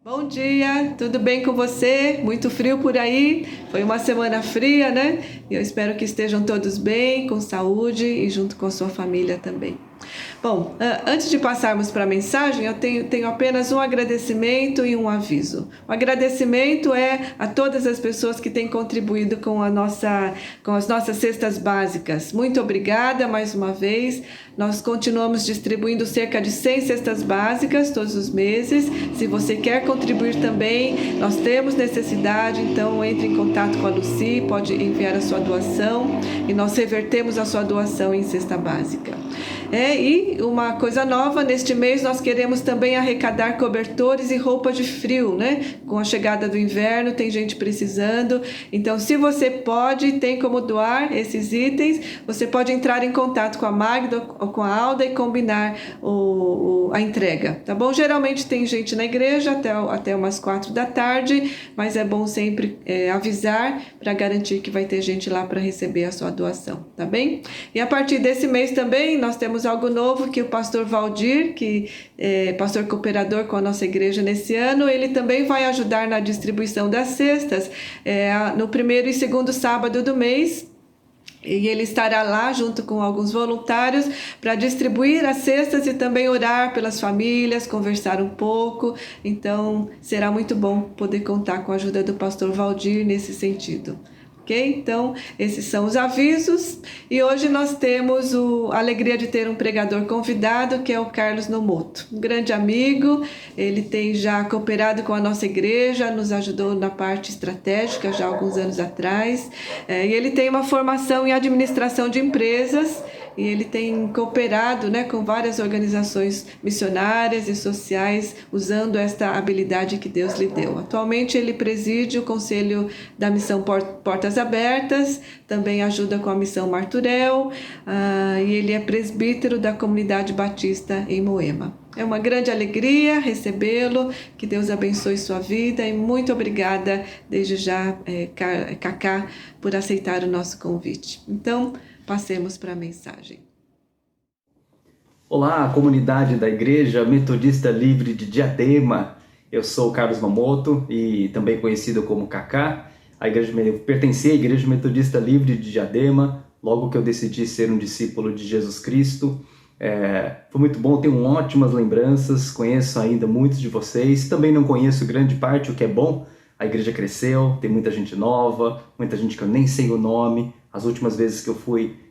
Bom dia, tudo bem com você? Muito frio por aí? Foi uma semana fria, né? E eu espero que estejam todos bem, com saúde e junto com a sua família também. Bom, antes de passarmos para a mensagem, eu tenho apenas um agradecimento e um aviso. O agradecimento é a todas as pessoas que têm contribuído com as nossas cestas básicas. Muito obrigada mais uma vez. Nós continuamos distribuindo cerca de 100 cestas básicas todos os meses. Se você quer contribuir também, nós temos necessidade, então entre em contato com a Lucy, pode enviar a sua doação e nós revertemos a sua doação em cesta básica. E uma coisa nova, neste mês nós queremos também arrecadar cobertores e roupas de frio, né? Com a chegada do inverno, tem gente precisando. Então, se você pode, tem como doar esses itens, você pode entrar em contato com a Magda ou com a Alda e combinar a entrega, tá bom? Geralmente tem gente na igreja até umas 4 da tarde, mas é bom sempre avisar para garantir que vai ter gente lá para receber a sua doação, tá bem? E a partir desse mês também nós temos algo novo que o pastor Valdir, que é pastor cooperador com a nossa igreja nesse ano, ele também vai ajudar na distribuição das cestas no primeiro e segundo sábado do mês. E ele estará lá junto com alguns voluntários para distribuir as cestas e também orar pelas famílias, conversar um pouco. Então, será muito bom poder contar com a ajuda do pastor Valdir nesse sentido. Ok? Então, esses são os avisos. E hoje nós temos a alegria de ter um pregador convidado, que é o Carlos Nomoto. Um grande amigo, ele tem já cooperado com a nossa igreja, nos ajudou na parte estratégica já há alguns anos atrás. E ele tem uma formação em administração de empresas, e ele tem cooperado, né, com várias organizações missionárias e sociais, usando esta habilidade que Deus lhe deu. Atualmente ele preside o Conselho da Missão Portas Abertas, também ajuda com a Missão Marturel, e ele é presbítero da Comunidade Batista em Moema. É uma grande alegria recebê-lo, que Deus abençoe sua vida e muito obrigada desde já, Cacá, por aceitar o nosso convite. Então, passemos para a mensagem. Olá, comunidade da Igreja Metodista Livre de Diadema. Eu sou Carlos Nomoto e também conhecido como Cacá. Eu pertenci à Igreja Metodista Livre de Diadema logo que eu decidi ser um discípulo de Jesus Cristo. Foi muito bom, tenho ótimas lembranças, conheço ainda muitos de vocês. Também não conheço grande parte, o que é bom. A igreja cresceu, tem muita gente nova, muita gente que eu nem sei o nome. As últimas vezes que eu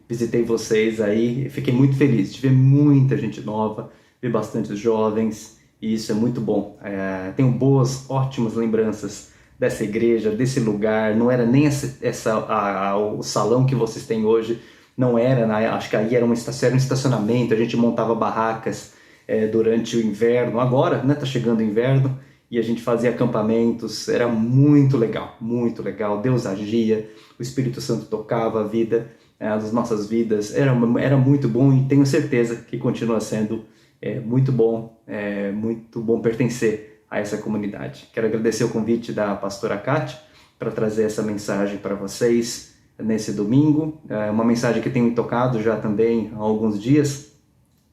visitei vocês aí, fiquei muito feliz de ver muita gente nova, ver bastante jovens, e isso é muito bom. Tenho boas, ótimas lembranças dessa igreja, desse lugar. Não era nem o salão que vocês têm hoje, não era, acho que aí era um estacionamento, a gente montava barracas durante o inverno. Agora, né, tá chegando o inverno, e a gente fazia acampamentos, era muito legal, muito legal. Deus agia, o Espírito Santo tocava a vida das nossas vidas, era muito bom, e tenho certeza que continua sendo muito bom pertencer a essa comunidade. Quero agradecer o convite da pastora Kátia para trazer essa mensagem para vocês nesse domingo, uma mensagem que tem me tocado já também há alguns dias,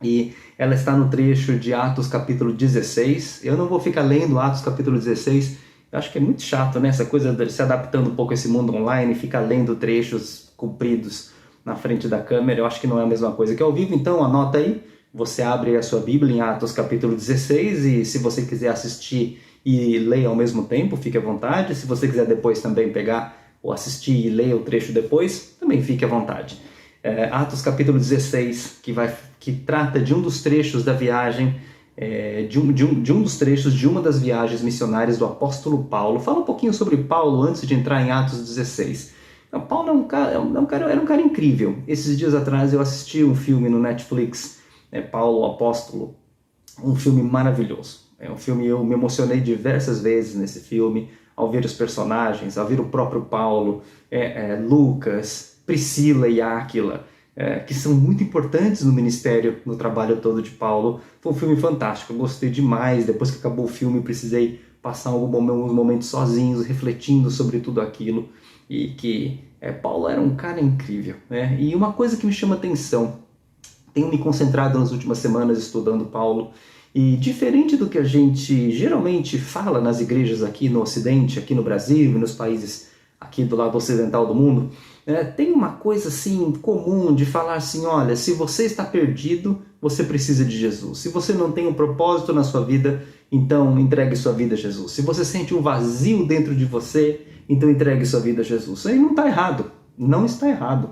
e ela está no trecho de Atos capítulo 16. Eu não vou ficar lendo Atos capítulo 16, eu acho que é muito chato, né? Essa coisa de se adaptando um pouco a esse mundo online, ficar lendo trechos compridos na frente da câmera, eu acho que não é a mesma coisa que ao vivo. Então anota aí, você abre a sua Bíblia em Atos capítulo 16, e se você quiser assistir e ler ao mesmo tempo, fique à vontade. Se você quiser depois também pegar ou assistir e ler o trecho depois, também fique à vontade. Atos capítulo 16, que trata de um dos trechos da viagem, de um dos trechos de uma das viagens missionárias do apóstolo Paulo. Fala um pouquinho sobre Paulo antes de entrar em Atos 16. Paulo era um cara incrível. Esses dias atrás eu assisti um filme no Netflix, Paulo o Apóstolo, um filme maravilhoso. É um filme, eu me emocionei diversas vezes nesse filme, ao ver os personagens, ao ver o próprio Paulo, Lucas, Priscila e Áquila, que são muito importantes no ministério, no trabalho todo de Paulo. Foi um filme fantástico, eu gostei demais. Depois que acabou o filme, precisei passar alguns momentos sozinhos, refletindo sobre tudo aquilo, e que Paulo era um cara incrível, né? E uma coisa que me chama atenção, tenho me concentrado nas últimas semanas estudando Paulo, E diferente do que a gente geralmente fala nas igrejas aqui no Ocidente, aqui no Brasil e nos países aqui do lado ocidental do mundo, tem uma coisa assim comum de falar assim, olha, se você está perdido, você precisa de Jesus. Se você não tem um propósito na sua vida, então entregue sua vida a Jesus. Se você sente um vazio dentro de você, então entregue sua vida a Jesus. Isso aí não está errado, não está errado.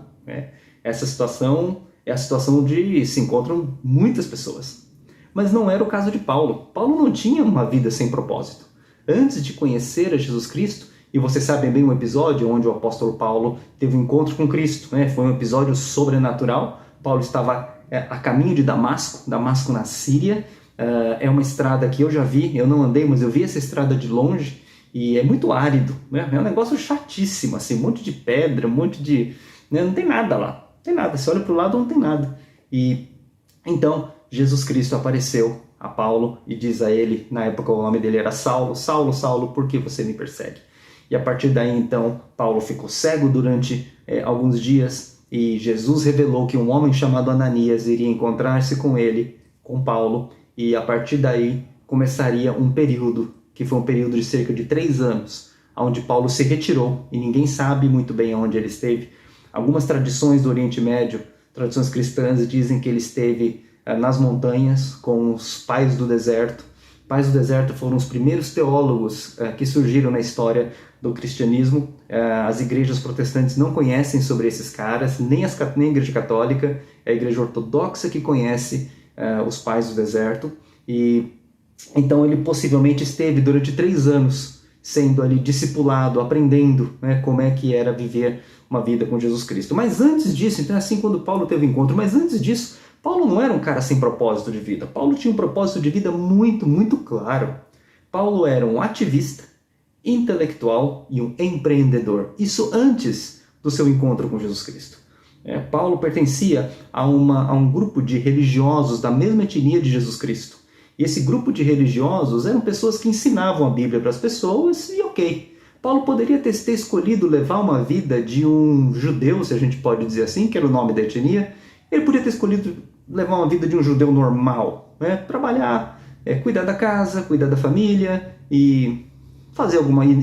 Essa situação é a situação onde se encontram muitas pessoas. Mas não era o caso de Paulo. Paulo não tinha uma vida sem propósito. Antes de conhecer a Jesus Cristo, e vocês sabem bem um episódio onde o apóstolo Paulo teve um encontro com Cristo, foi um episódio sobrenatural. Paulo estava a caminho de Damasco, Damasco na Síria. É uma estrada que eu já vi, eu não andei, mas eu vi essa estrada de longe, e é muito árido, é um negócio chatíssimo, assim, um monte de pedra, um monte de... não tem nada lá, não tem nada, você olha para o lado não tem nada. E então Jesus Cristo apareceu a Paulo e diz a ele, na época o nome dele era Saulo, Saulo, Saulo, por que você me persegue? E a partir daí então Paulo ficou cego durante alguns dias, e Jesus revelou que um homem chamado Ananias iria encontrar-se com ele, com Paulo, e a partir daí começaria um período, que foi um período de cerca de 3 anos, onde Paulo se retirou, e ninguém sabe muito bem onde ele esteve. Algumas tradições do Oriente Médio, tradições cristãs, dizem que ele esteve nas montanhas com os pais do deserto. Pais do deserto foram os primeiros teólogos que surgiram na história do cristianismo. As igrejas protestantes não conhecem sobre esses caras, nem a igreja católica, é a igreja ortodoxa que conhece os pais do deserto. E então ele possivelmente esteve durante 3 anos sendo ali discipulado, aprendendo como é que era viver uma vida com Jesus Cristo. Mas antes disso, então assim quando Paulo teve o encontro, mas antes disso, Paulo não era um cara sem propósito de vida. Paulo tinha um propósito de vida muito, muito claro. Paulo era um ativista, intelectual e um empreendedor. Isso antes do seu encontro com Jesus Cristo. Paulo pertencia a um grupo de religiosos da mesma etnia de Jesus Cristo. E esse grupo de religiosos eram pessoas que ensinavam a Bíblia para as pessoas e ok. Paulo poderia ter escolhido levar uma vida de um judeu, se a gente pode dizer assim, que era o nome da etnia. Ele podia ter escolhido levar uma vida de um judeu normal, trabalhar, cuidar da casa, cuidar da família e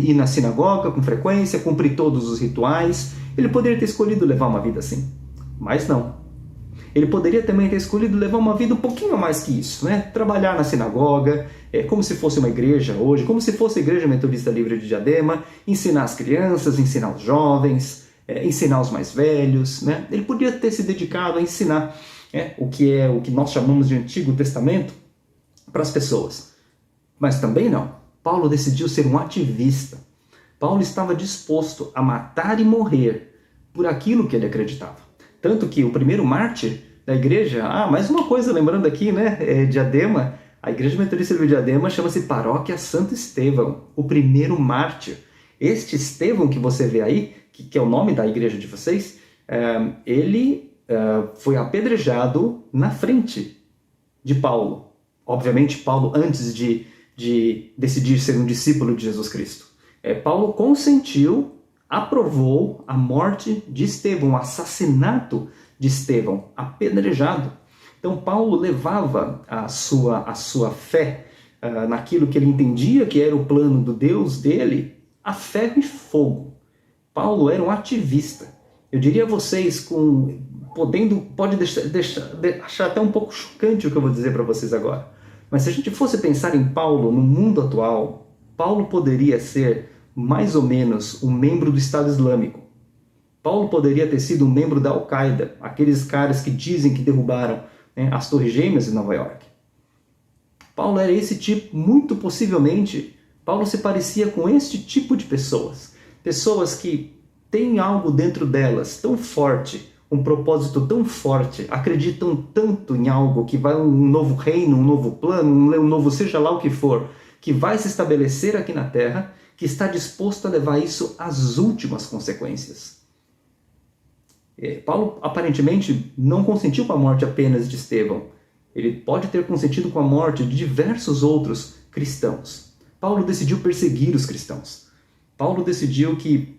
ir na sinagoga com frequência, cumprir todos os rituais. Ele poderia ter escolhido levar uma vida assim, mas não. Ele poderia também ter escolhido levar uma vida um pouquinho mais que isso, trabalhar na sinagoga, como se fosse uma igreja hoje, como se fosse a Igreja Metodista Livre de Diadema, ensinar as crianças, ensinar os jovens, ensinar os mais velhos. Ele podia ter se dedicado a ensinar o que nós chamamos de Antigo Testamento para as pessoas. Mas também não. Paulo decidiu ser um ativista. Paulo estava disposto a matar e morrer por aquilo que ele acreditava. Tanto que o primeiro mártir da igreja, mais uma coisa, lembrando aqui, Diadema, a Igreja Metodista de Diadema chama-se Paróquia Santo Estevão, o primeiro mártir. Este Estevão que você vê aí, que é o nome da igreja de vocês, ele foi apedrejado na frente de Paulo. Obviamente, Paulo, antes de decidir ser um discípulo de Jesus Cristo. Paulo consentiu, aprovou a morte de Estevão, o assassinato de Estevão, apedrejado. Então, Paulo levava a sua fé naquilo que ele entendia que era o plano do Deus dele, a ferro e fogo. Paulo era um ativista. Eu diria a vocês, pode achar até um pouco chocante o que eu vou dizer para vocês agora. Mas se a gente fosse pensar em Paulo no mundo atual, Paulo poderia ser mais ou menos um membro do Estado Islâmico. Paulo poderia ter sido um membro da Al-Qaeda, aqueles caras que dizem que derrubaram as Torres Gêmeas em Nova York. Paulo era esse tipo, muito possivelmente, Paulo se parecia com este tipo de pessoas. Pessoas que têm algo dentro delas tão forte, um propósito tão forte, acreditam tanto em algo que vai um novo reino, um novo plano, um novo seja lá o que for, que vai se estabelecer aqui na Terra, que está disposto a levar isso às últimas consequências. Paulo aparentemente não consentiu com a morte apenas de Estevão. Ele pode ter consentido com a morte de diversos outros cristãos. Paulo decidiu perseguir os cristãos. Paulo decidiu que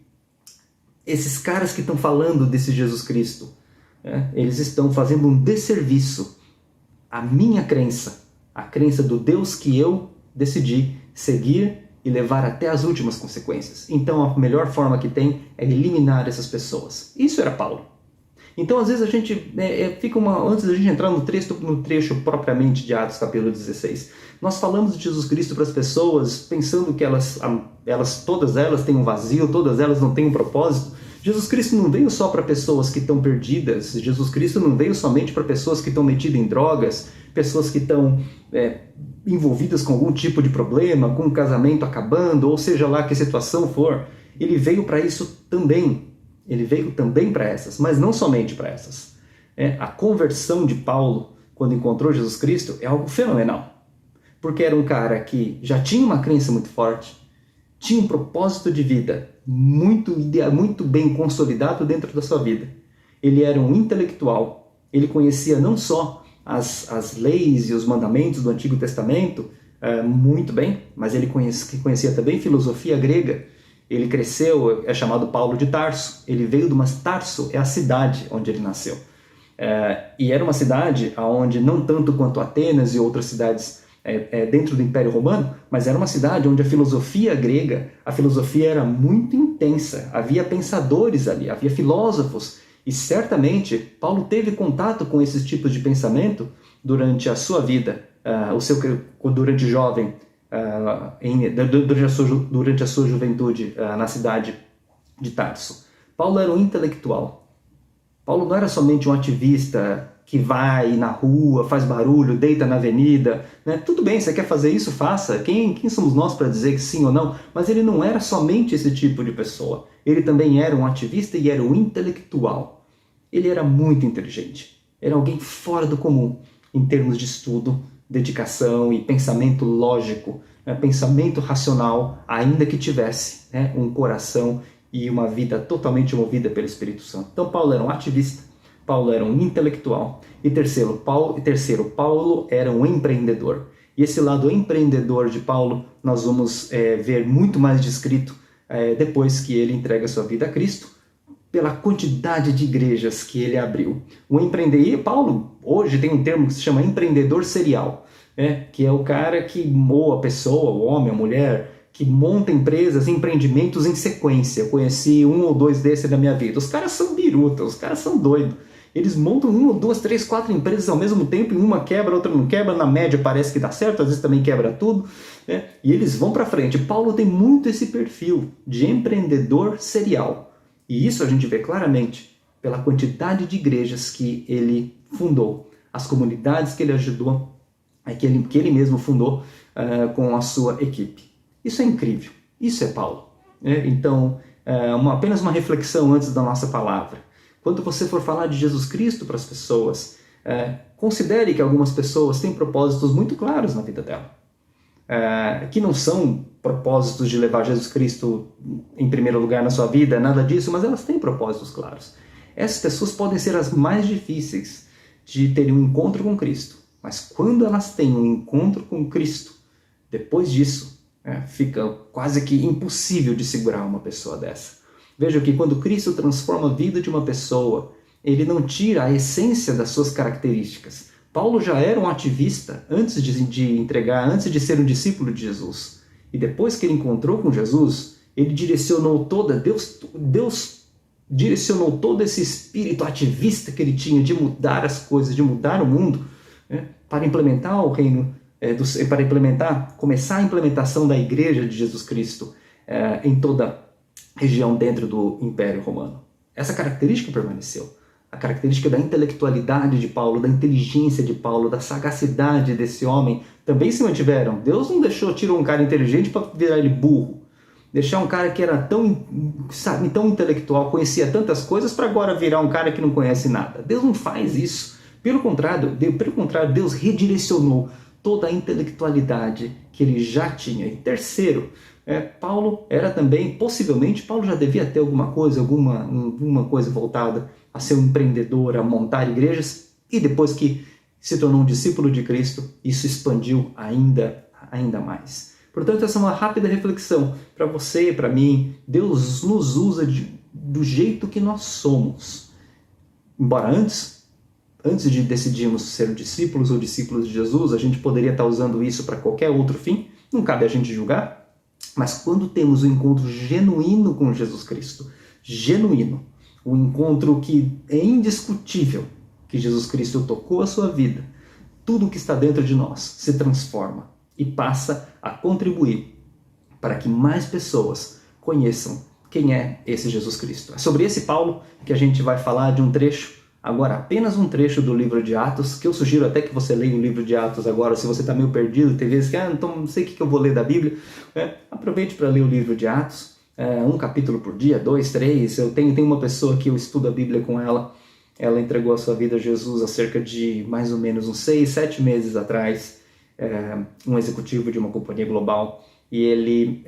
esses caras que estão falando desse Jesus Cristo, eles estão fazendo um desserviço à minha crença, a crença do Deus que eu decidi seguir e levar até as últimas consequências. Então a melhor forma que tem é eliminar essas pessoas. Isso era Paulo. Então às vezes a gente antes da gente entrar no trecho propriamente de Atos capítulo 16, nós falamos de Jesus Cristo para as pessoas pensando que todas elas têm um vazio, todas elas não têm um propósito. Jesus Cristo não veio só para pessoas que estão perdidas, Jesus Cristo não veio somente para pessoas que estão metidas em drogas, pessoas que estão envolvidas com algum tipo de problema, com um casamento acabando, ou seja lá que situação for. Ele veio para isso também. Ele veio também para essas, mas não somente para essas. A conversão de Paulo, quando encontrou Jesus Cristo, é algo fenomenal. Porque era um cara que já tinha uma crença muito forte, tinha um propósito de vida muito bem consolidado dentro da sua vida. Ele era um intelectual, ele conhecia não só as leis e os mandamentos do Antigo Testamento muito bem, mas ele conhecia também filosofia grega. Ele cresceu, é chamado Paulo de Tarso. Ele veio de uma... Tarso é a cidade onde ele nasceu. E era uma cidade onde, não tanto quanto Atenas e outras cidades dentro do Império Romano, mas era uma cidade onde a filosofia grega, a filosofia era muito intensa. Havia pensadores ali, havia filósofos. E certamente Paulo teve contato com esses tipos de pensamento durante a sua vida, durante jovem, durante a sua juventude na cidade de Tarso. Paulo era um intelectual. Paulo não era somente um ativista que vai na rua, faz barulho, deita na avenida, né? Tudo bem, você quer fazer isso, faça. Quem somos nós para dizer que sim ou não? Mas ele não era somente esse tipo de pessoa. Ele também era um ativista e era um intelectual. Ele era muito inteligente. Era alguém fora do comum em termos de estudo, dedicação e pensamento lógico, pensamento racional, ainda que tivesse um coração e uma vida totalmente movida pelo Espírito Santo. Então Paulo era um ativista, Paulo era um intelectual e terceiro, Paulo era um empreendedor. E esse lado empreendedor de Paulo nós vamos ver muito mais descrito depois que ele entrega sua vida a Cristo, pela quantidade de igrejas que ele abriu. E Paulo hoje tem um termo que se chama empreendedor serial, que é o cara que a pessoa, o homem, a mulher, que monta empresas, empreendimentos em sequência. Eu conheci um ou dois desses na minha vida. Os caras são biruta, os caras são doidos. Eles montam 1, 2, 3, 4 empresas ao mesmo tempo, e uma quebra, outra não quebra, na média parece que dá certo, às vezes também quebra tudo, e eles vão para frente. Paulo tem muito esse perfil de empreendedor serial. E isso a gente vê claramente pela quantidade de igrejas que ele fundou, as comunidades que ele ajudou, que ele mesmo fundou com a sua equipe. Isso é incrível, isso é Paulo. Então, apenas uma reflexão antes da nossa palavra. Quando você for falar de Jesus Cristo para as pessoas, considere que algumas pessoas têm propósitos muito claros na vida dela. Que não são propósitos de levar Jesus Cristo em primeiro lugar na sua vida, nada disso, mas elas têm propósitos claros. Essas pessoas podem ser as mais difíceis de terem um encontro com Cristo, mas quando elas têm um encontro com Cristo, depois disso, fica quase que impossível de segurar uma pessoa dessa. Veja que quando Cristo transforma a vida de uma pessoa, ele não tira a essência das suas características. Paulo já era um ativista antes de ser um discípulo de Jesus. E depois que ele encontrou com Jesus, ele direcionou Deus direcionou todo esse espírito ativista que ele tinha de mudar as coisas, de mudar o mundo, para implementar o reino, começar a implementação da igreja de Jesus Cristo em toda a região dentro do Império Romano. Essa característica permaneceu. A característica da intelectualidade de Paulo, da inteligência de Paulo, da sagacidade desse homem, também se mantiveram. Deus não tirou um cara inteligente para virar ele burro. Deixar um cara que era tão intelectual, conhecia tantas coisas, para agora virar um cara que não conhece nada. Deus não faz isso. Pelo contrário, Deus redirecionou toda a intelectualidade que ele já tinha. E terceiro, Paulo era também, possivelmente, Paulo já devia ter alguma coisa voltada a ser um empreendedor, a montar igrejas, e depois que se tornou um discípulo de Cristo, isso expandiu ainda mais. Portanto, essa é uma rápida reflexão para você e para mim. Deus nos usa do jeito que nós somos. Embora antes, antes de decidirmos ser discípulos ou discípulos de Jesus, a gente poderia estar usando isso para qualquer outro fim, não cabe a gente julgar, mas quando temos um encontro genuíno com Jesus Cristo, genuíno, um encontro que é indiscutível, que Jesus Cristo tocou a sua vida, tudo que está dentro de nós se transforma e passa a contribuir para que mais pessoas conheçam quem é esse Jesus Cristo. É sobre esse Paulo que a gente vai falar de um trecho, agora apenas um trecho do livro de Atos, que eu sugiro até que você leia o livro de Atos agora, se você está meio perdido, tem vezes que então não sei o que eu vou ler da Bíblia, aproveite para ler o livro de Atos, um capítulo por dia, 2, 3, eu tenho uma pessoa que eu estudo a Bíblia com ela entregou a sua vida a Jesus há cerca de mais ou menos uns 6, 7 meses atrás, um executivo de uma companhia global, e ele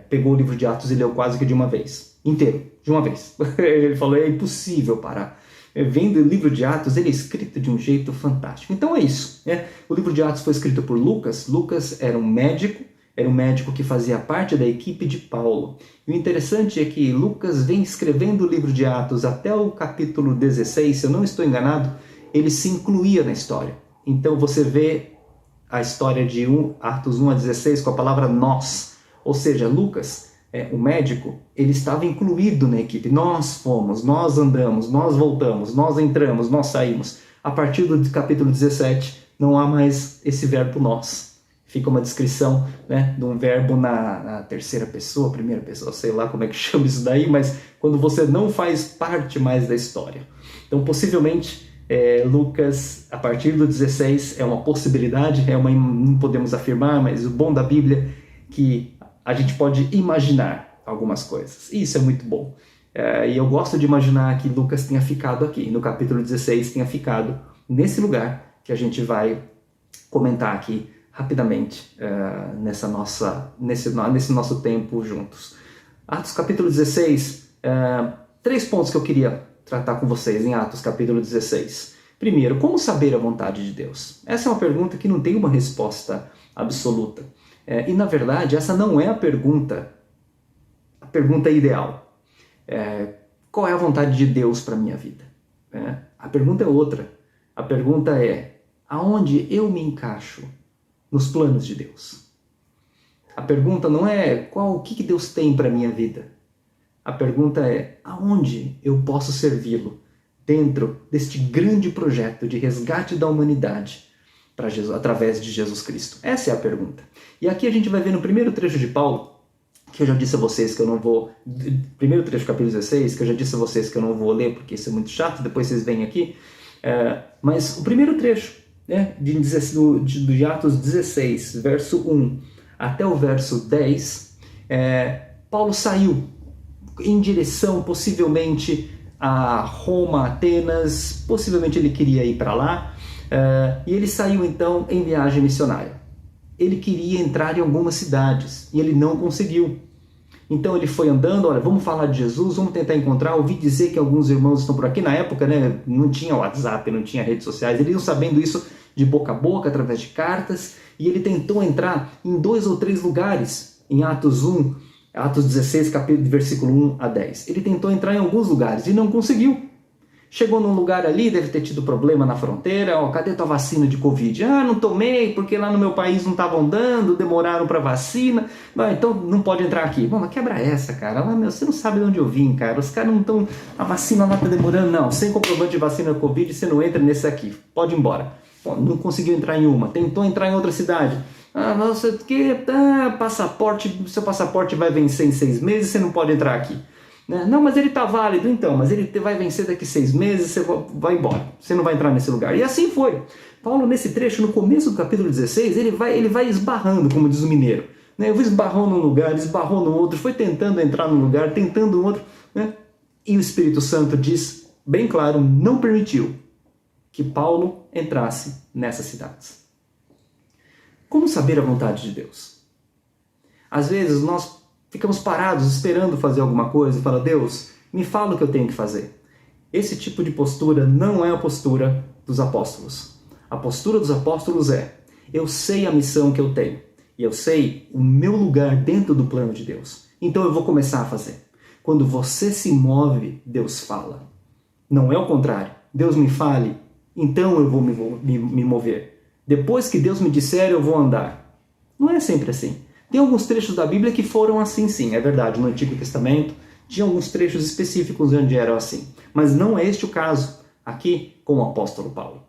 pegou o livro de Atos e leu quase que de uma vez, inteiro, de uma vez. Ele falou, é impossível parar. Vendo o livro de Atos, ele é escrito de um jeito fantástico. Então é isso. O livro de Atos foi escrito por Lucas. Lucas era um médico que fazia parte da equipe de Paulo. E o interessante é que Lucas vem escrevendo o livro de Atos até o capítulo 16, se eu não estou enganado, ele se incluía na história. Então você vê a história de Atos 1 a 16 com a palavra nós, ou seja, Lucas, o médico, ele estava incluído na equipe. Nós fomos, nós andamos, nós voltamos, nós entramos, nós saímos. A partir do capítulo 17, não há mais esse verbo nós. Fica uma descrição, de um verbo na terceira pessoa, primeira pessoa, sei lá como é que chama isso daí, mas quando você não faz parte mais da história. Então, possivelmente, Lucas, a partir do 16, é uma possibilidade, não podemos afirmar, mas o bom da Bíblia é que a gente pode imaginar algumas coisas. E isso é muito bom. E eu gosto de imaginar que Lucas tenha ficado aqui, no capítulo 16, tenha ficado nesse lugar que a gente vai comentar aqui rapidamente nesse nosso tempo juntos. Atos capítulo 16, 3 pontos que eu queria tratar com vocês em Atos capítulo 16. Primeiro, como saber a vontade de Deus? Essa é uma pergunta que não tem uma resposta absoluta. E na verdade, essa não é a pergunta ideal. Qual é a vontade de Deus para a minha vida? A pergunta é outra. A pergunta é, aonde eu me encaixo nos planos de Deus? A pergunta não é o que Deus tem para a minha vida. A pergunta é, aonde eu posso servi-lo dentro deste grande projeto de resgate da humanidade para Jesus, através de Jesus Cristo? Essa é a pergunta. E aqui a gente vai ver no primeiro trecho de Paulo, que eu já disse a vocês que eu não vou... Primeiro trecho do capítulo 16, que eu já disse a vocês que eu não vou ler porque isso é muito chato, depois vocês vêm aqui. Mas o primeiro trecho, de Atos 16, verso 1 até o verso 10, Paulo saiu em direção possivelmente a Roma, Atenas, possivelmente ele queria ir para lá, e ele saiu então em viagem missionária. Ele queria entrar em algumas cidades e ele não conseguiu. Então ele foi andando, olha, vamos falar de Jesus, vamos tentar encontrar, ouvi dizer que alguns irmãos estão por aqui. Na época, não tinha WhatsApp, não tinha redes sociais, eles iam sabendo isso de boca a boca, através de cartas, e ele tentou entrar em 2 ou 3 lugares, em Atos 16, versículo 1 a 10. Ele tentou entrar em alguns lugares e não conseguiu. Chegou num lugar ali, deve ter tido problema na fronteira, cadê tua vacina de Covid? Não tomei, porque lá no meu país não estavam dando, demoraram para vacina, então não pode entrar aqui. Bom, mas quebra essa, cara. Você não sabe de onde eu vim, cara. Os caras não estão... A vacina lá tá demorando, não. Sem comprovante de vacina de Covid, você não entra nesse aqui. Pode ir embora. Bom, não conseguiu entrar em uma. Tentou entrar em outra cidade. Nossa, passaporte, seu passaporte vai vencer em 6 meses, você não pode entrar aqui. Não, mas ele está válido, então, mas ele vai vencer daqui 6 meses, você vai embora, você não vai entrar nesse lugar. E assim foi. Paulo, nesse trecho, no começo do capítulo 16, ele vai esbarrando, como diz o mineiro. Eu esbarrou num lugar, esbarrou no outro, foi tentando entrar num lugar, tentando no outro. E o Espírito Santo diz, bem claro, não permitiu que Paulo entrasse nessas cidades. Como saber a vontade de Deus? Às vezes nós ficamos parados esperando fazer alguma coisa e fala, Deus, me fala o que eu tenho que fazer. Esse tipo de postura não é a postura dos apóstolos. A postura dos apóstolos é, eu sei a missão que eu tenho e eu sei o meu lugar dentro do plano de Deus. Então eu vou começar a fazer. Quando você se move, Deus fala. Não é o contrário. Deus me fale então eu vou me mover. Depois que Deus me disser, eu vou andar. Não é sempre assim. Tem alguns trechos da Bíblia que foram assim, sim, é verdade. No Antigo Testamento tinha alguns trechos específicos onde eram assim. Mas não é este o caso aqui com o apóstolo Paulo.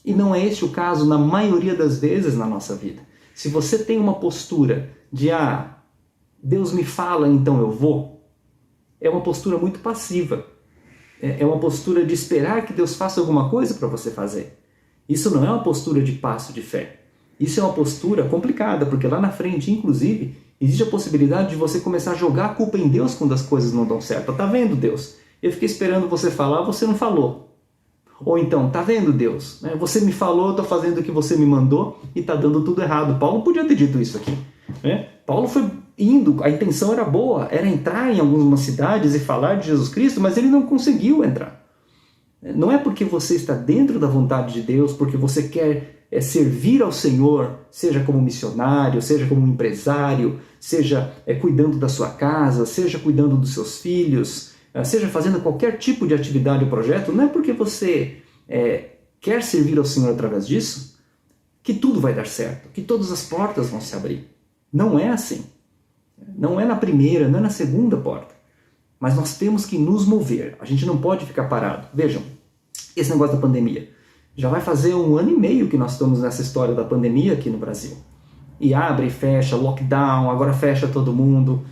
E não é este o caso na maioria das vezes na nossa vida. Se você tem uma postura de, Deus me fala, então eu vou, é uma postura muito passiva. É uma postura de esperar que Deus faça alguma coisa para você fazer. Isso não é uma postura de passo de fé. Isso é uma postura complicada, porque lá na frente, inclusive, existe a possibilidade de você começar a jogar a culpa em Deus quando as coisas não dão certo. Tá vendo, Deus? Eu fiquei esperando você falar, você não falou. Ou então, tá vendo, Deus? Você me falou, eu estou fazendo o que você me mandou e está dando tudo errado. Paulo podia ter dito isso aqui. Paulo foi indo, a intenção era boa, era entrar em algumas cidades e falar de Jesus Cristo, mas ele não conseguiu entrar. Não é porque você está dentro da vontade de Deus, porque você quer servir ao Senhor, seja como missionário, seja como empresário, seja cuidando da sua casa, seja cuidando dos seus filhos, seja fazendo qualquer tipo de atividade ou projeto, não é porque você quer servir ao Senhor através disso que tudo vai dar certo, que todas as portas vão se abrir. Não é assim. Não é na primeira, não é na segunda porta. Mas nós temos que nos mover. A gente não pode ficar parado. Vejam, esse negócio da pandemia. Já vai fazer 1 ano e meio que nós estamos nessa história da pandemia aqui no Brasil. E abre e fecha, lockdown, agora fecha todo mundo.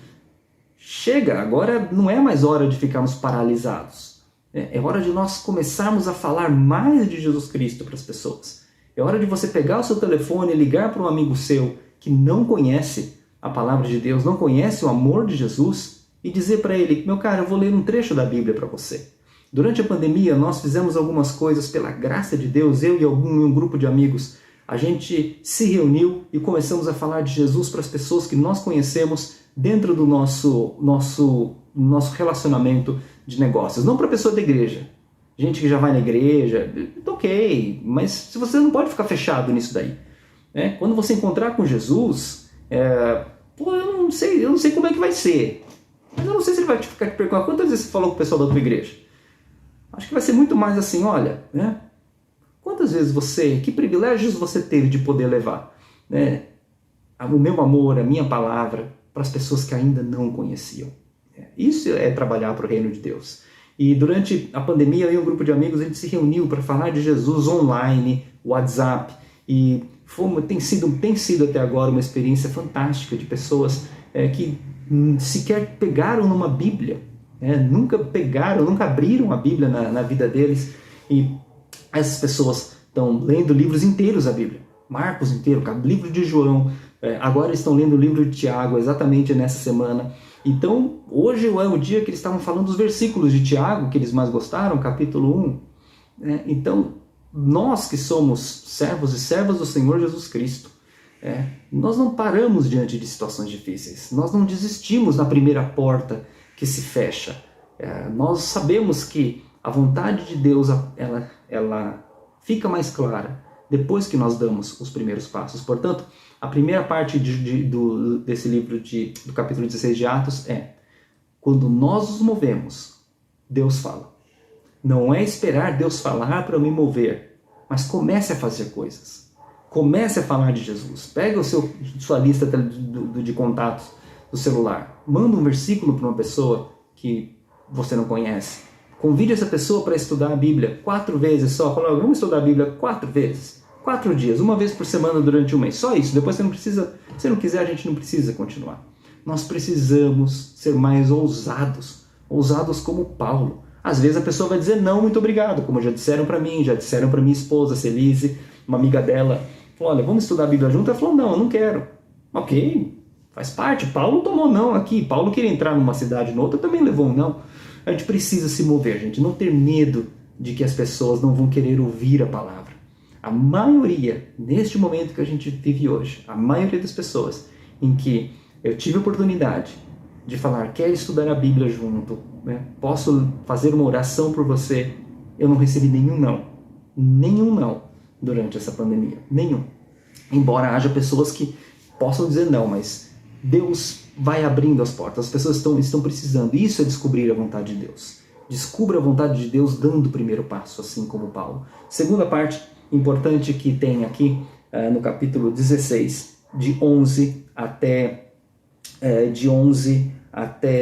Chega, agora não é mais hora de ficarmos paralisados. É hora de nós começarmos a falar mais de Jesus Cristo para as pessoas. É hora de você pegar o seu telefone e ligar para um amigo seu que não conhece a palavra de Deus, não conhece o amor de Jesus, e dizer para ele, meu cara, eu vou ler um trecho da Bíblia para você. Durante a pandemia, nós fizemos algumas coisas pela graça de Deus, eu e um grupo de amigos. A gente se reuniu e começamos a falar de Jesus para as pessoas que nós conhecemos dentro do nosso relacionamento de negócios. Não para a pessoa da igreja. Gente que já vai na igreja, ok, mas se você não pode ficar fechado nisso daí. Quando você encontrar com Jesus, eu não sei como é que vai ser. Mas eu não sei se ele vai ficar te perguntando quantas vezes você falou com o pessoal da tua igreja. Acho que vai ser muito mais assim, olha, quantas vezes que privilégios você teve de poder levar o meu amor, a minha palavra, para as pessoas que ainda não conheciam. Isso é trabalhar para o reino de Deus. E durante a pandemia, eu e um grupo de amigos, a gente se reuniu para falar de Jesus online, WhatsApp, e tem sido até agora uma experiência fantástica de pessoas que sequer pegaram numa Bíblia, nunca abriram a Bíblia na vida deles, e essas pessoas estão lendo livros inteiros da Bíblia, Marcos inteiro, livro de João, agora estão lendo o livro de Tiago, exatamente nessa semana. Então, hoje é o dia que eles estavam falando dos versículos de Tiago, que eles mais gostaram, capítulo 1. Então, nós que somos servos e servas do Senhor Jesus Cristo, nós não paramos diante de situações difíceis, nós não desistimos na primeira porta que se fecha. Nós sabemos que a vontade de Deus ela fica mais clara depois que nós damos os primeiros passos. Portanto, a primeira parte desse livro do capítulo 16 de Atos quando nós nos movemos, Deus fala. Não é esperar Deus falar para eu me mover, mas comece a fazer coisas. Comece a falar de Jesus. Pega sua lista de contatos do celular. Manda um versículo para uma pessoa que você não conhece. Convide essa pessoa para estudar a Bíblia 4 vezes só. Fala, vamos estudar a Bíblia 4 vezes. 4 dias, 1 vez por semana durante 1 mês. Só isso. Depois você não precisa, se não quiser, a gente não precisa continuar. Nós precisamos ser mais ousados. Ousados como Paulo. Às vezes a pessoa vai dizer não, muito obrigado, como já disseram para mim, já disseram para minha esposa, Celise, uma amiga dela, falou, olha, vamos estudar a Bíblia junto? Ela falou, não, eu não quero. Ok, faz parte, Paulo tomou não aqui, Paulo queria entrar numa cidade, noutra também levou um não. A gente precisa se mover, gente, não ter medo de que as pessoas não vão querer ouvir a palavra. A maioria, neste momento que a gente vive hoje, a maioria das pessoas em que eu tive a oportunidade de falar, quer estudar a Bíblia junto, posso fazer uma oração por você, eu não recebi nenhum não durante essa pandemia, nenhum. Embora haja pessoas que possam dizer não, mas Deus vai abrindo as portas, as pessoas estão precisando, isso é descobrir a vontade de Deus. Descubra a vontade de Deus dando o primeiro passo, assim como Paulo. Segunda parte importante que tem aqui no capítulo 16, de 11 até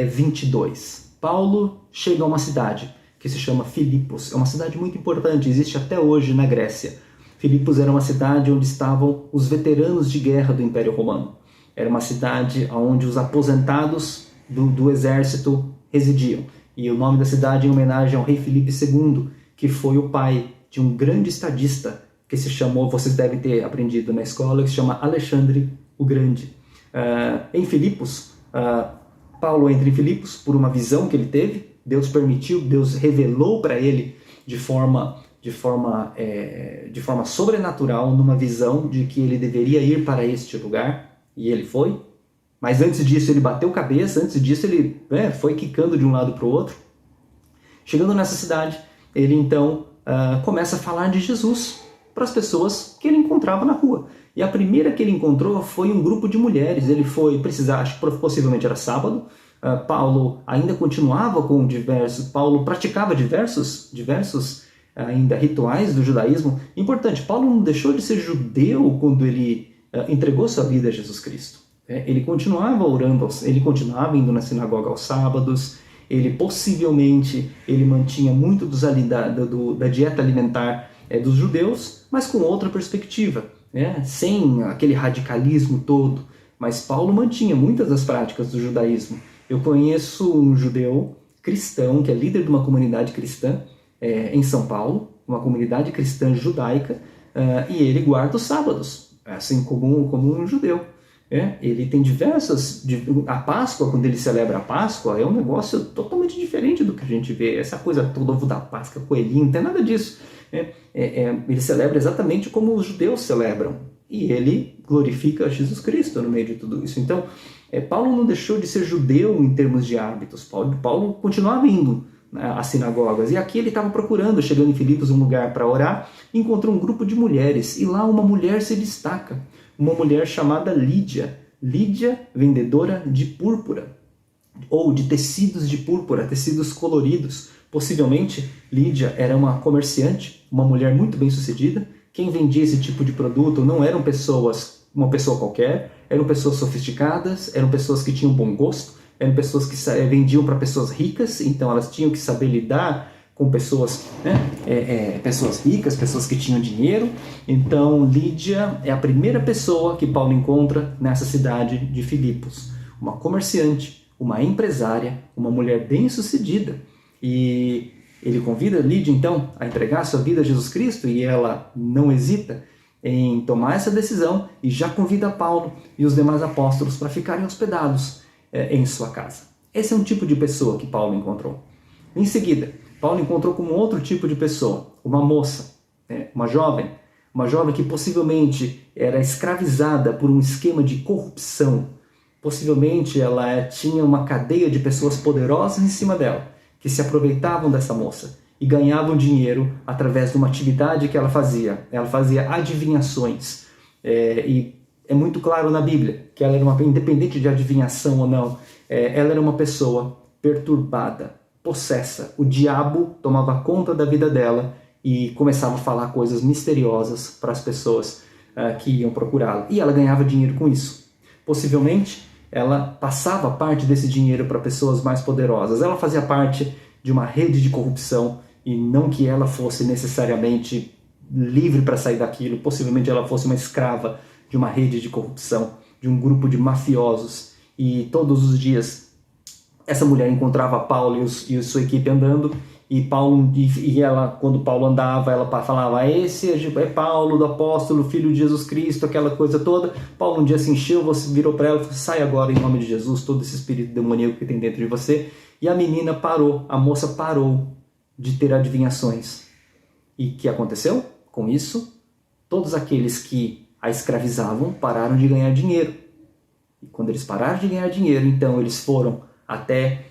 22. Paulo chega a uma cidade que se chama Filipos. É uma cidade muito importante, existe até hoje na Grécia. Filipos era uma cidade onde estavam os veteranos de guerra do Império Romano. Era uma cidade onde os aposentados do exército residiam. E o nome da cidade é em homenagem ao rei Filipe II, que foi o pai de um grande estadista que se chamou, vocês devem ter aprendido na escola, que se chama Alexandre o Grande. Em Filipos, Paulo entra em Filipos por uma visão que ele teve. Deus permitiu, Deus revelou para ele de forma sobrenatural, numa visão de que ele deveria ir para este lugar, e ele foi. Mas antes disso ele bateu cabeça, antes disso ele foi quicando de um lado para o outro. Chegando nessa cidade, ele então começa a falar de Jesus para as pessoas que ele encontrava na rua. E a primeira que ele encontrou foi um grupo de mulheres. Ele foi precisar, acho que possivelmente era sábado. Paulo ainda continuava com Paulo praticava diversos ainda rituais do judaísmo. Importante, Paulo não deixou de ser judeu quando ele entregou sua vida a Jesus Cristo. Ele continuava orando, ele continuava indo na sinagoga aos sábados, ele possivelmente mantinha muito da dieta alimentar dos judeus, mas com outra perspectiva, sem aquele radicalismo todo. Mas Paulo mantinha muitas das práticas do judaísmo. Eu conheço um judeu cristão, que é líder de uma comunidade cristã em São Paulo, uma comunidade cristã judaica, e ele guarda os sábados, assim como um judeu. Ele tem a Páscoa, quando ele celebra a Páscoa, é um negócio totalmente diferente do que a gente vê. Essa coisa toda, ovo da Páscoa, coelhinho, não tem nada disso. Ele celebra exatamente como os judeus celebram. E ele glorifica Jesus Cristo no meio de tudo isso. Então, Paulo não deixou de ser judeu em termos de hábitos. Paulo continuava indo às sinagogas. E aqui ele estava procurando, chegando em Filipos, um lugar para orar, encontrou um grupo de mulheres. E lá uma mulher se destaca. Uma mulher chamada Lídia. Lídia, vendedora de púrpura, ou de tecidos de púrpura, tecidos coloridos. Possivelmente, Lídia era uma comerciante, uma mulher muito bem sucedida. Quem vendia esse tipo de produto não eram uma pessoa qualquer, eram pessoas sofisticadas, eram pessoas que tinham bom gosto, eram pessoas que vendiam para pessoas ricas, então elas tinham que saber lidar com pessoas, pessoas ricas, pessoas que tinham dinheiro. Então Lídia é a primeira pessoa que Paulo encontra nessa cidade de Filipos. Uma comerciante, uma empresária, uma mulher bem-sucedida. E ele convida Lídia então a entregar sua vida a Jesus Cristo, e ela não hesita em tomar essa decisão e já convida Paulo e os demais apóstolos para ficarem hospedados em sua casa. Esse é um tipo de pessoa que Paulo encontrou. Em seguida, Paulo encontrou com um outro tipo de pessoa, uma moça, uma jovem que possivelmente era escravizada por um esquema de corrupção. Possivelmente ela tinha uma cadeia de pessoas poderosas em cima dela, que se aproveitavam dessa moça e ganhavam dinheiro através de uma atividade que ela fazia. Ela fazia adivinhações. E é muito claro na Bíblia que ela era independente de adivinhação ou não, ela era uma pessoa perturbada, possessa. O diabo tomava conta da vida dela e começava a falar coisas misteriosas para as pessoas que iam procurá-la. E ela ganhava dinheiro com isso. Possivelmente, ela passava parte desse dinheiro para pessoas mais poderosas. Ela fazia parte de uma rede de corrupção, e não que ela fosse necessariamente livre para sair daquilo. Possivelmente ela fosse uma escrava de uma rede de corrupção, de um grupo de mafiosos. E todos os dias essa mulher encontrava Paulo e sua equipe andando, e ela, quando Paulo andava, ela falava: esse é Paulo, do apóstolo, filho de Jesus Cristo, aquela coisa toda. Paulo um dia se encheu, virou para ela e falou: sai agora em nome de Jesus, todo esse espírito demoníaco que tem dentro de você. E a menina parou, a moça parou de ter adivinhações. E o que aconteceu? Com isso, todos aqueles que a escravizavam pararam de ganhar dinheiro. E quando eles pararam de ganhar dinheiro, então eles foram até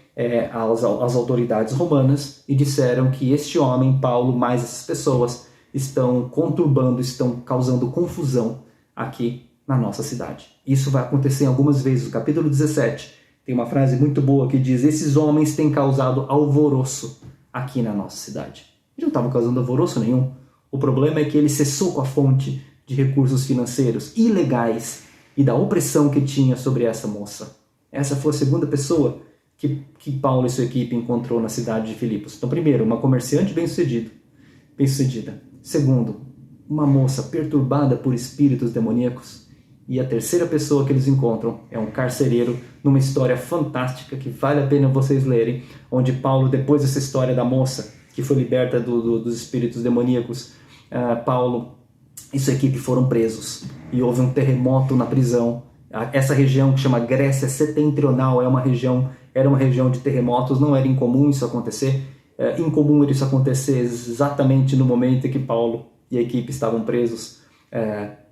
as autoridades romanas e disseram que este homem, Paulo, mais essas pessoas, estão conturbando, estão causando confusão aqui na nossa cidade. Isso vai acontecer algumas vezes. No capítulo 17 tem uma frase muito boa que diz: esses homens têm causado alvoroço aqui na nossa cidade. Ele não estava causando alvoroço nenhum. O problema é que ele cessou com a fonte de recursos financeiros ilegais e da opressão que tinha sobre essa moça. Essa foi a segunda pessoa que Paulo e sua equipe encontrou na cidade de Filipos. Então, primeiro, uma comerciante bem-sucedida. Segundo, uma moça perturbada por espíritos demoníacos. E a terceira pessoa que eles encontram é um carcereiro, numa história fantástica que vale a pena vocês lerem, onde Paulo, depois dessa história da moça que foi liberta dos espíritos demoníacos, Paulo e sua equipe foram presos e houve um terremoto na prisão. Essa região que chama Grécia Setentrional era uma região de terremotos, não era incomum isso acontecer. Incomum isso acontecer exatamente no momento em que Paulo e a equipe estavam presos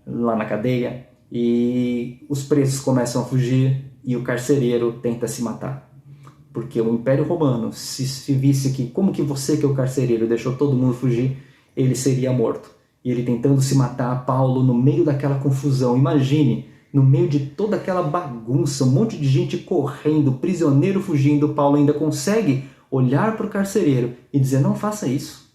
lá na cadeia, e os presos começam a fugir e o carcereiro tenta se matar. Porque o Império Romano, se visse que como que você, que é o carcereiro, deixou todo mundo fugir, ele seria morto. E ele tentando se matar, Paulo, no meio daquela confusão, imagine, no meio de toda aquela bagunça, um monte de gente correndo, prisioneiro fugindo, Paulo ainda consegue olhar para o carcereiro e dizer: não faça isso,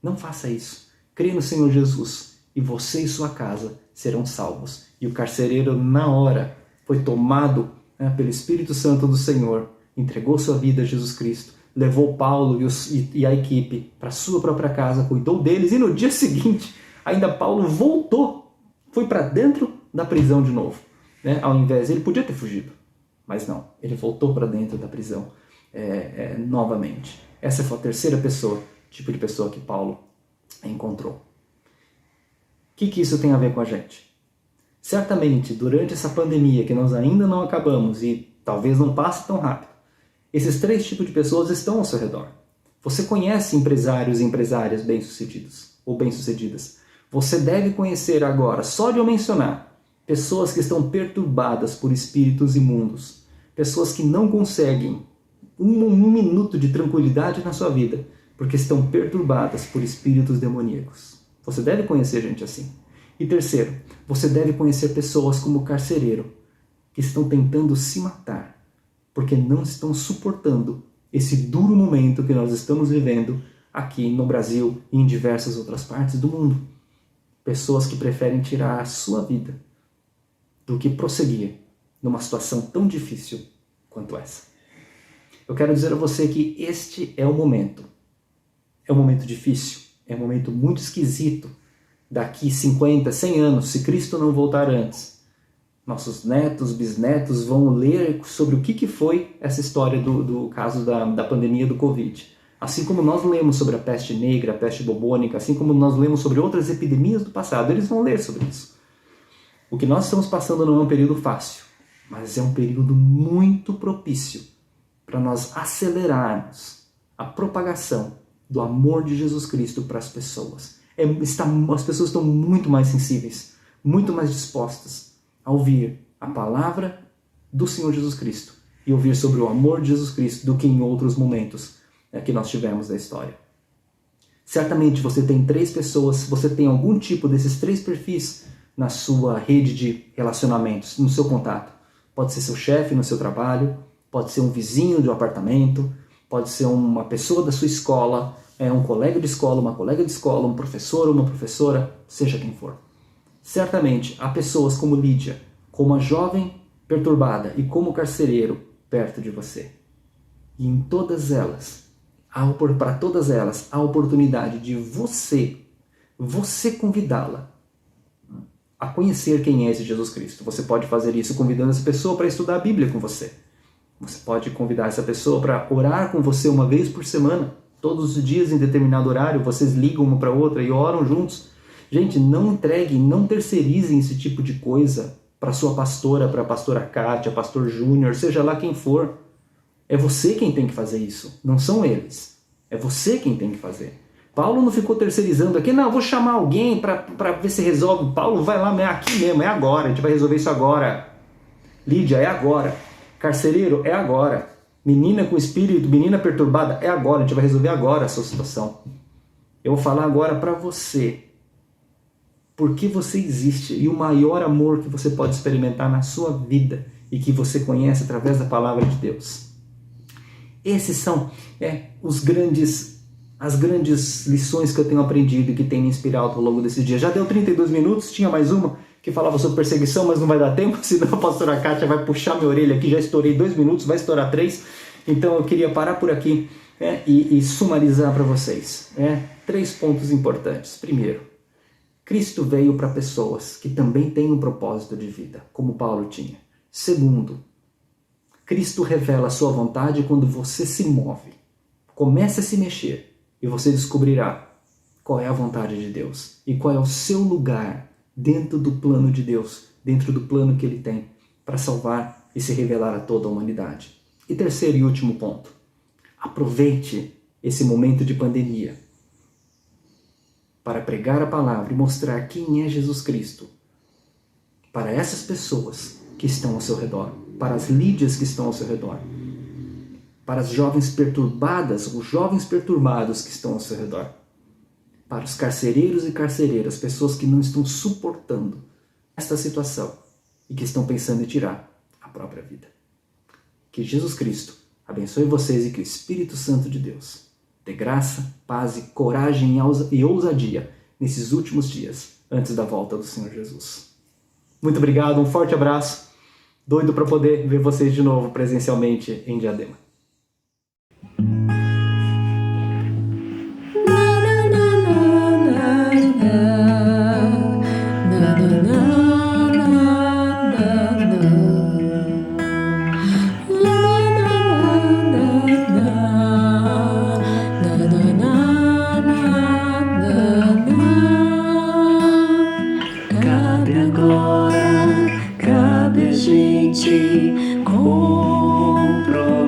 não faça isso. Crê no Senhor Jesus e você e sua casa serão salvos. E o carcereiro, na hora, foi tomado pelo Espírito Santo do Senhor, entregou sua vida a Jesus Cristo, levou Paulo e a equipe para sua própria casa, cuidou deles, e no dia seguinte, ainda Paulo voltou, foi para dentro da prisão de novo. Ao invés, ele podia ter fugido, mas não, ele voltou para dentro da prisão novamente. Essa foi a terceira tipo de pessoa que Paulo encontrou. O que isso tem a ver com a gente? Certamente, durante essa pandemia que nós ainda não acabamos e talvez não passe tão rápido, esses três tipos de pessoas estão ao seu redor. Você conhece empresários e empresárias bem-sucedidos ou bem-sucedidas. Você deve conhecer agora, só de eu mencionar, pessoas que estão perturbadas por espíritos imundos, pessoas que não conseguem um minuto de tranquilidade na sua vida, porque estão perturbadas por espíritos demoníacos. Você deve conhecer gente assim. E terceiro, você deve conhecer pessoas como o carcereiro, que estão tentando se matar, porque não estão suportando esse duro momento que nós estamos vivendo aqui no Brasil e em diversas outras partes do mundo. Pessoas que preferem tirar a sua vida do que prosseguir numa situação tão difícil quanto essa. Eu quero dizer a você que este é o momento. É um momento difícil, é um momento muito esquisito. Daqui 50, 100 anos, se Cristo não voltar antes, nossos netos, bisnetos vão ler sobre o que foi essa história do caso da pandemia do Covid. Assim como nós lemos sobre a peste negra, a peste bubônica, assim como nós lemos sobre outras epidemias do passado, eles vão ler sobre isso. O que nós estamos passando não é um período fácil, mas é um período muito propício para nós acelerarmos a propagação do amor de Jesus Cristo para as pessoas. As pessoas estão muito mais sensíveis, muito mais dispostas a ouvir a palavra do Senhor Jesus Cristo e ouvir sobre o amor de Jesus Cristo do que em outros momentos que nós tivemos da história. Certamente você tem três pessoas, você tem algum tipo desses três perfis na sua rede de relacionamentos, no seu contato. Pode ser seu chefe no seu trabalho, pode ser um vizinho de um apartamento, pode ser uma pessoa da sua escola, um colega de escola, uma colega de escola, um professor ou uma professora, seja quem for. Certamente há pessoas como Lídia, como a jovem perturbada e como o carcereiro perto de você. E em todas elas, para todas elas, há a oportunidade de você convidá-la a conhecer quem é esse Jesus Cristo. Você pode fazer isso convidando essa pessoa para estudar a Bíblia com você. Você pode convidar essa pessoa para orar com você uma vez por semana. Todos os dias, em determinado horário, vocês ligam uma para outra e oram juntos. Gente, não entreguem, não terceirizem esse tipo de coisa para sua pastora, para a pastora Kátia, pastor Júnior, seja lá quem for. É você quem tem que fazer isso, não são eles. É você quem tem que fazer. Paulo não ficou terceirizando aqui, não, vou chamar alguém para ver se resolve. Paulo, vai lá, é aqui mesmo, é agora, a gente vai resolver isso agora. Lídia, é agora. Carcereiro, é agora. Menina com espírito, menina perturbada, é agora, a gente vai resolver agora a sua situação. Eu vou falar agora para você, por que você existe e o maior amor que você pode experimentar na sua vida e que você conhece através da palavra de Deus. Esses são os grandes as grandes lições que eu tenho aprendido e que tem me inspirado ao longo desse dia. Já deu 32 minutos, tinha mais uma que falava sobre perseguição, mas não vai dar tempo, senão a pastora Kátia vai puxar minha orelha aqui, já estourei 2 minutos, vai estourar 3, então eu queria parar por aqui e sumarizar para vocês. 3 pontos importantes. Primeiro, Cristo veio para pessoas que também têm um propósito de vida, como Paulo tinha. Segundo, Cristo revela a sua vontade quando você se move. Comece a se mexer e você descobrirá qual é a vontade de Deus e qual é o seu lugar dentro do plano de Deus, dentro do plano que Ele tem para salvar e se revelar a toda a humanidade. E terceiro e último ponto, aproveite esse momento de pandemia para pregar a palavra e mostrar quem é Jesus Cristo para essas pessoas que estão ao seu redor, para as Lídias que estão ao seu redor, para as jovens perturbadas, os jovens perturbados que estão ao seu redor, para os carcereiros e carcereiras, pessoas que não estão suportando esta situação e que estão pensando em tirar a própria vida. Que Jesus Cristo abençoe vocês e que o Espírito Santo de Deus dê graça, paz e coragem e ousadia nesses últimos dias antes da volta do Senhor Jesus. Muito obrigado, um forte abraço. Doido para poder ver vocês de novo presencialmente em Diadema.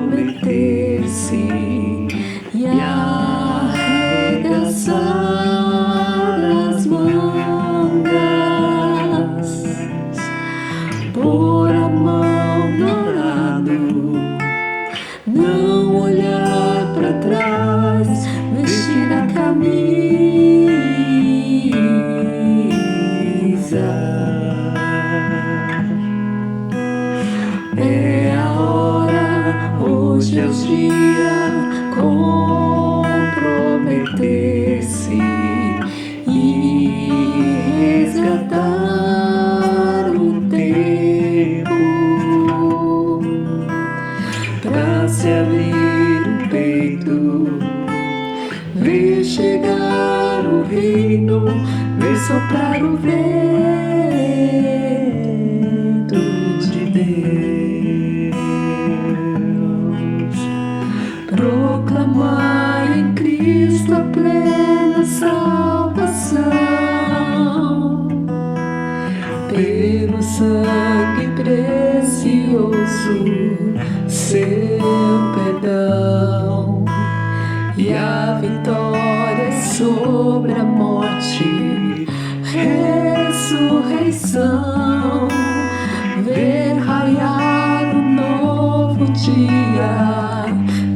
Comprometer-se e arregaçar as mangas, pôr a mão no arado, não olhar para trás, vestir a camisa. É a hora, hoje é o dia, comprometer-se e resgatar o tempo pra se abrir o peito, ver chegar o reino, ver soprar o vento de Deus, proclamar em Cristo a plena salvação, pelo sangue precioso, seu perdão e a vitória sobre a morte, ressurreição, ver raiar um novo dia,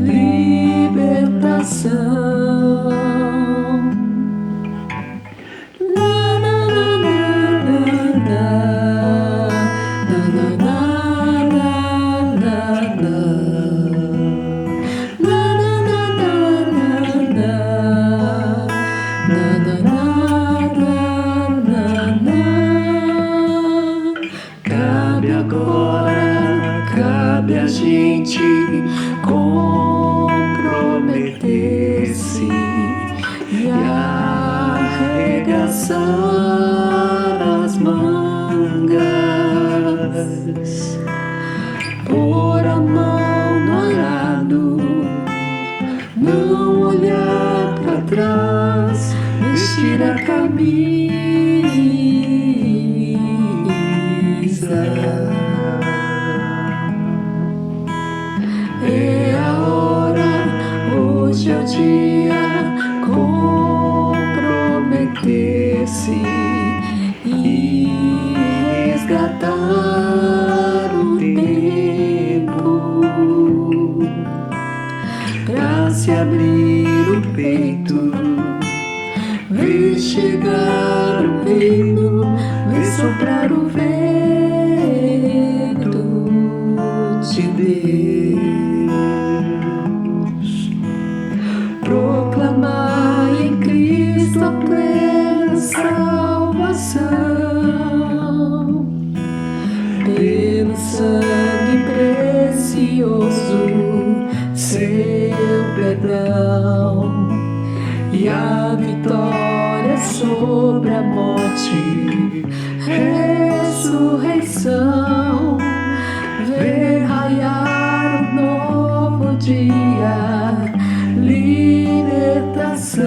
libertação. Cabe agora, cabe a gente comprometer-se e arregaçar as mangas, pôr a mão no arado, não olhar para trás, vestir a camisa. É a hora, hoje é o dia, comprometer-se e resgatar o tempo pra se abrir o peito, ver chegar o reino, ver soprar o vento de Deus, proclamar seu perdão e a vitória sobre a morte, ressurreição, ver raiar um novo dia, libertação,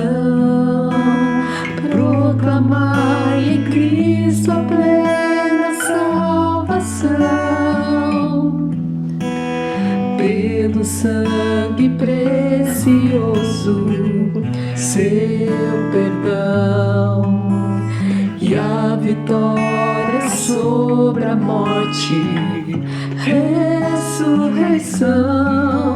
proclamar em Cristo a plena salvação, pelo sangue precioso, seu perdão e a vitória sobre a morte, ressurreição,